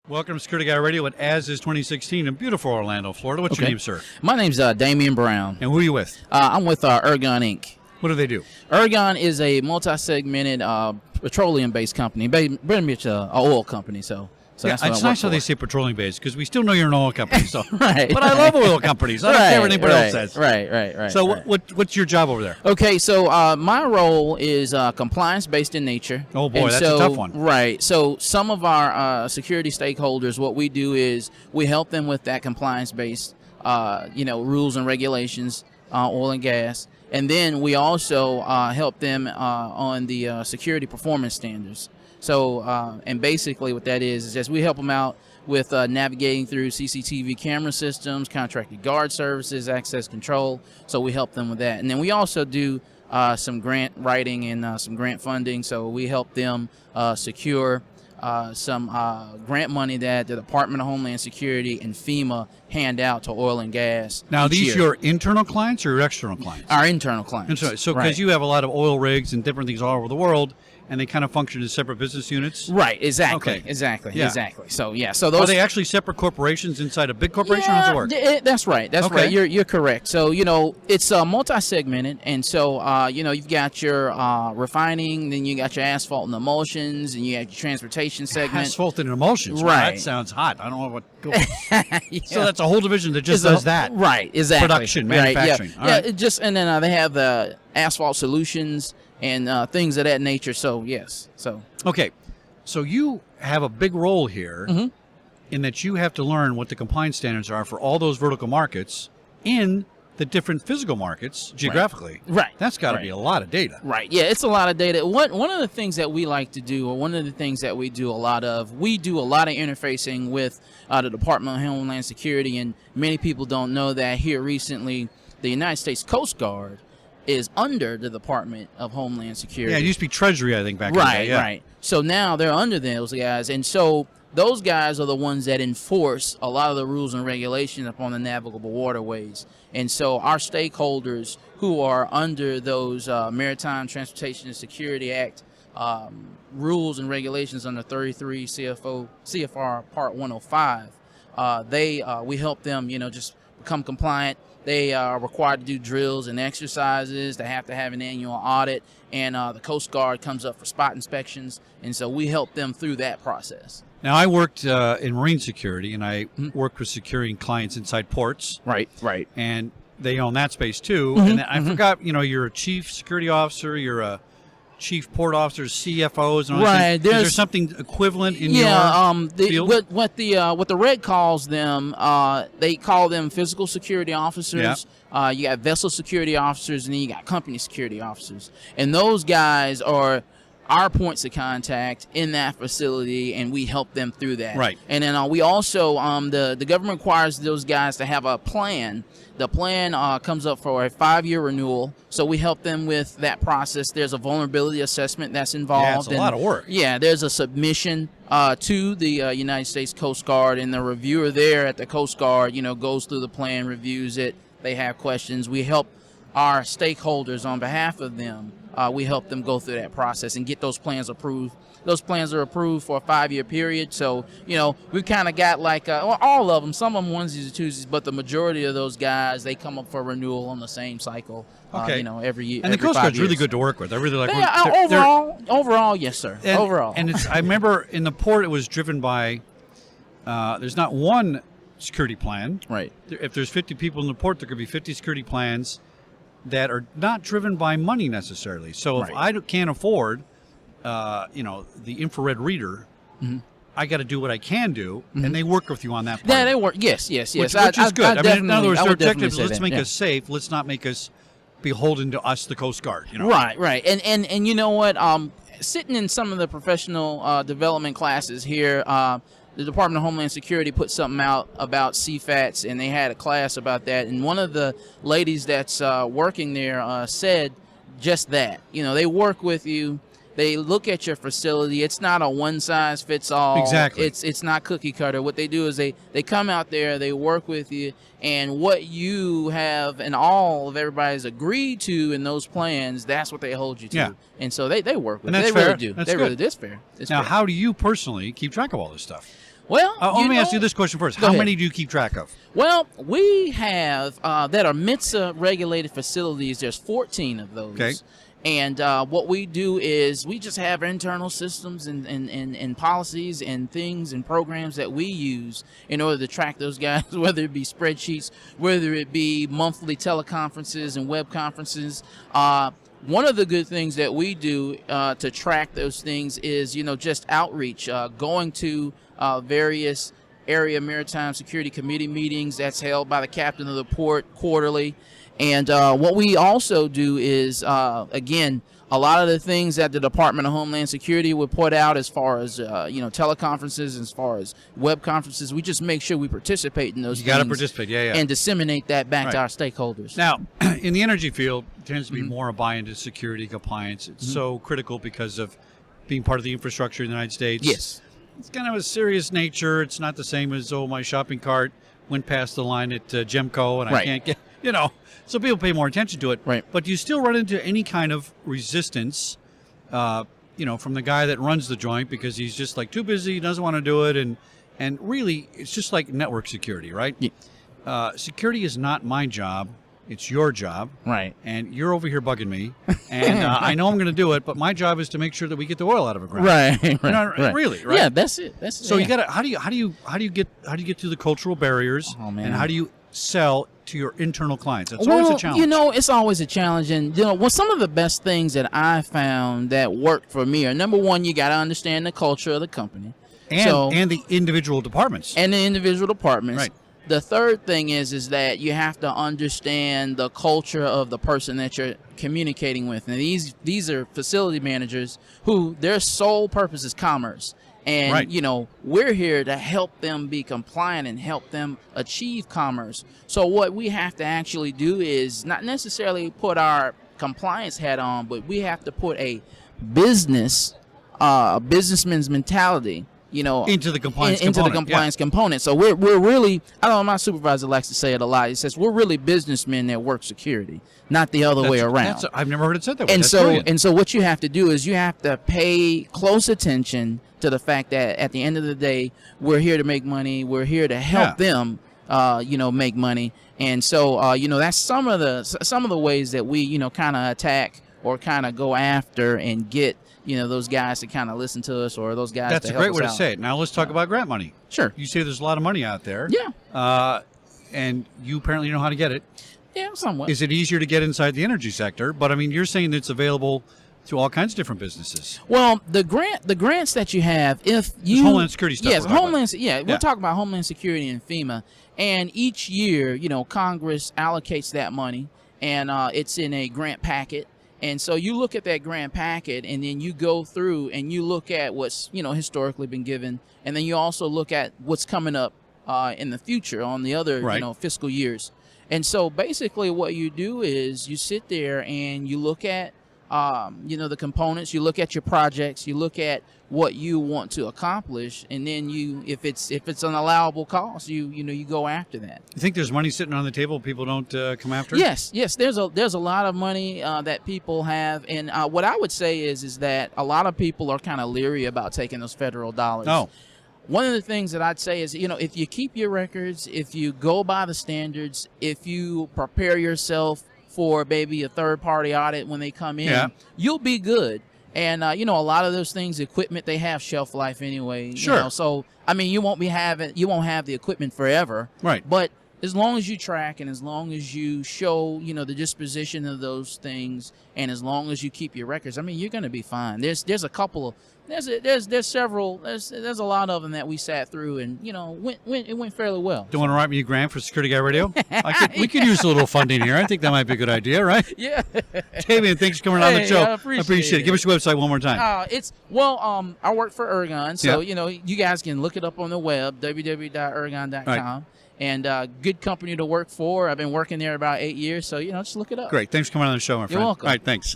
Welcome to Security Guy Radio at As is 2016 in beautiful Orlando, Florida. What's your name, sir? My name's Dameion Brown. And who are you with? I'm with Ergon, Inc. What do they do? Ergon is a multi-segmented petroleum-based company, pretty much an oil company. So that's what it's I work nice how for. they say petroleum-based because we still know you're an oil company. So, right. But I love oil companies. I don't care what anybody else says. Right. So what's your job over there? Okay, so my role is compliance-based in nature. Oh, boy, that's a tough one. Right. So some of our security stakeholders, what we do is we help them with that compliance-based, rules and regulations, oil and gas. And then we also help them on the security performance standards. So, and basically what that is just we help them out with navigating through CCTV camera systems, contracted guard services, access control. So we help them with that. And then we also do some grant writing and some grant funding. So we help them secure some grant money that the Department of Homeland Security and FEMA hand out to oil and gas. Now, these year. your internal clients or your external clients? Our internal clients. So because you have a lot of oil rigs and different things all over the world, and they kind of function as separate business units? Right, exactly. Okay. Exactly. So, those are they actually separate corporations inside a big corporation? How does it work? That's right. That's right. You're correct. So, it's multi-segmented, and so, you've got your refining, then you got your asphalt and emulsions, and you have your transportation segment. Asphalt and emulsions. Right. Wow, that sounds hot. I don't know what goes. So that's a whole division that just does that. Right, exactly. Production, manufacturing. Right, and then they have the asphalt solutions and things of that nature. So, yes. Okay. So you have a big role here in that you have to learn what the compliance standards are for all those vertical markets in the different physical markets geographically. Right. That's got to be a lot of data. Right. Yeah, it's a lot of data. One of the things that we like to do, or one of the things that we do a lot of interfacing with the Department of Homeland Security, and many people don't know that here recently the United States Coast Guard is under the Department of Homeland Security. Yeah, it used to be Treasury, I think, back in the day. Yeah. Right. So now they're under those guys, and so those guys are the ones that enforce a lot of the rules and regulations upon the navigable waterways. And so our stakeholders who are under those Maritime Transportation and Security Act rules and regulations under 33 CFR Part 105, we help them, just become compliant. They are required to do drills and exercises. They have to have an annual audit, and the Coast Guard comes up for spot inspections, and so we help them through that process. Now, I worked in marine security, and I worked with securing clients inside ports. Right. And they own that space, too. And I forgot, you're a chief security officer, you're a chief port officer, CFOs, and all right. Is there something equivalent in your field? What the reg calls them, they call them physical security officers. Yeah. You got vessel security officers, and then you got company security officers. And those guys are our points of contact in that facility, and we help them through that. Right. And then we also, the government requires those guys to have a plan. The plan comes up for a 5-year renewal, so we help them with that process. There's a vulnerability assessment that's involved. Yeah, it's a lot of work. Yeah, there's a submission to the United States Coast Guard, and the reviewer there at the Coast Guard, goes through the plan, reviews it. They have questions. We help our stakeholders on behalf of them. We help them go through that process and get those plans approved. Those plans are approved for a 5-year period. So, we've kind of got all of them, some of them onesies and twosies, but the majority of those guys, they come up for renewal on the same cycle, every year. And the Coast Guard's really good to work with. I really like overall, yes, sir. Overall. And I remember in the port, it was driven by, there's not one security plan. Right. If there's 50 people in the port, there could be 50 security plans that are not driven by money necessarily. So if I can't afford, the infrared reader, I got to do what I can do, and they work with you on that part. Yeah, they work. Yes. Which is good. In other words, their objective is let's make us safe. Let's not make us beholden to us, the Coast Guard. Right. And you know what? Sitting in some of the professional development classes here, the Department of Homeland Security put something out about CFATs, and they had a class about that. And one of the ladies that's working there said just that. They work with you. They look at your facility. It's not a one-size-fits-all. Exactly. It's not cookie-cutter. What they do is they come out there, they work with you, and what you have and all of everybody's agreed to in those plans, that's what they hold you to. Yeah. And so they work with you. And that's They fair. really do. That's they good. really, that's fair. It's now, fair. how do you personally keep track of all this stuff? Well, let me ask you this question first. How many do you keep track of? Well, we have that are MITSA regulated facilities. There's 14 of those. Okay. And what we do is we just have internal systems and policies and things and programs that we use in order to track those guys, whether it be spreadsheets, whether it be monthly teleconferences and web conferences. One of the good things that we do to track those things is, just outreach, going to various area maritime security committee meetings that's held by the captain of the port quarterly. And what we also do is, again, a lot of the things that the Department of Homeland Security would put out as far as, teleconferences, as far as web conferences, we just make sure we participate in those things. You got to participate, yeah. And disseminate that back to our stakeholders. Now, in the energy field, it tends to be more a buy-in to security compliance. It's so critical because of being part of the infrastructure in the United States. Yes. It's kind of a serious nature. It's not the same as, my shopping cart went past the line at Gemco and I can't get, so people pay more attention to it. Right. But do you still run into any kind of resistance, from the guy that runs the joint because he's just like too busy, doesn't want to do it. And really, it's just like network security, right? Yeah. Security is not my job. It's your job. Right. And you're over here bugging me. And I know I'm going to do it, but my job is to make sure that we get the oil out of the ground. Right. Really, right? Yeah, that's it. So you got to how do you get through the cultural barriers? Oh, man. And how do you sell to your internal clients? That's always a challenge. It's always a challenge. And, some of the best things that I found that worked for me are, number one, you got to understand the culture of the company. And the individual departments. Right. The third thing is that you have to understand the culture of the person that you're communicating with. And these are facility managers who their sole purpose is commerce. And, we're here to help them be compliant and help them achieve commerce. So what we have to actually do is not necessarily put our compliance hat on, but we have to put a businessman's mentality, into the compliance component. So we're really, I don't know, my supervisor likes to say it a lot. He says we're really businessmen that work security, not the other way around. I've never heard it said that way. And so what you have to do is you have to pay close attention to the fact that at the end of the day, we're here to make money. We're here to help them, make money. And so, that's some of the ways that we, kind of attack or kind of go after and get, those guys to kind of listen to us, or those guys That's to a help great us way out. to say it. Now let's talk about grant money. Sure. You say there's a lot of money out there. Yeah. And you apparently know how to get it. Yeah, somewhat. Is it easier to get inside the energy sector? But I mean, you're saying it's available to all kinds of different businesses. Well, the grants that you have, if you Homeland Security stuff. Yes, we'll talk about Homeland Security and FEMA. And each year, Congress allocates that money, and it's in a grant packet. And so you look at that grant packet, and then you go through and you look at what's historically been given, and then you also look at what's coming up in the future on the other fiscal years. And so basically, what you do is you sit there and you look at the components, you look at your projects, you look at what you want to accomplish, and then if it's an allowable cost, you go after that. You think there's money sitting on the table people don't come after? Yes, there's a lot of money that people have, and what I would say is that a lot of people are kind of leery about taking those federal dollars. Oh. One of the things that I'd say is, if you keep your records, if you go by the standards, if you prepare yourself for maybe a third-party audit when they come in, you'll be good. And a lot of those things, equipment, they have shelf life anyway. Sure. So I mean, you won't have the equipment forever. Right. But as long as you track and as long as you show, the disposition of those things, and as long as you keep your records, I mean, you're going to be fine. There's a couple of there's a lot of them that we sat through, and it went fairly well. Don't want to write me a grant for Security Guy Radio? We could use a little funding here. I think that might be a good idea, right? Yeah. Dameion, thanks for coming on the show. I appreciate it. Give us your website one more time. I work for Ergon, so you guys can look it up on the web, www.ergon.com. Right. And good company to work for. I've been working there about 8 years, so just look it up. Great. Thanks for coming on the show, my friend. You're welcome. All right, thanks.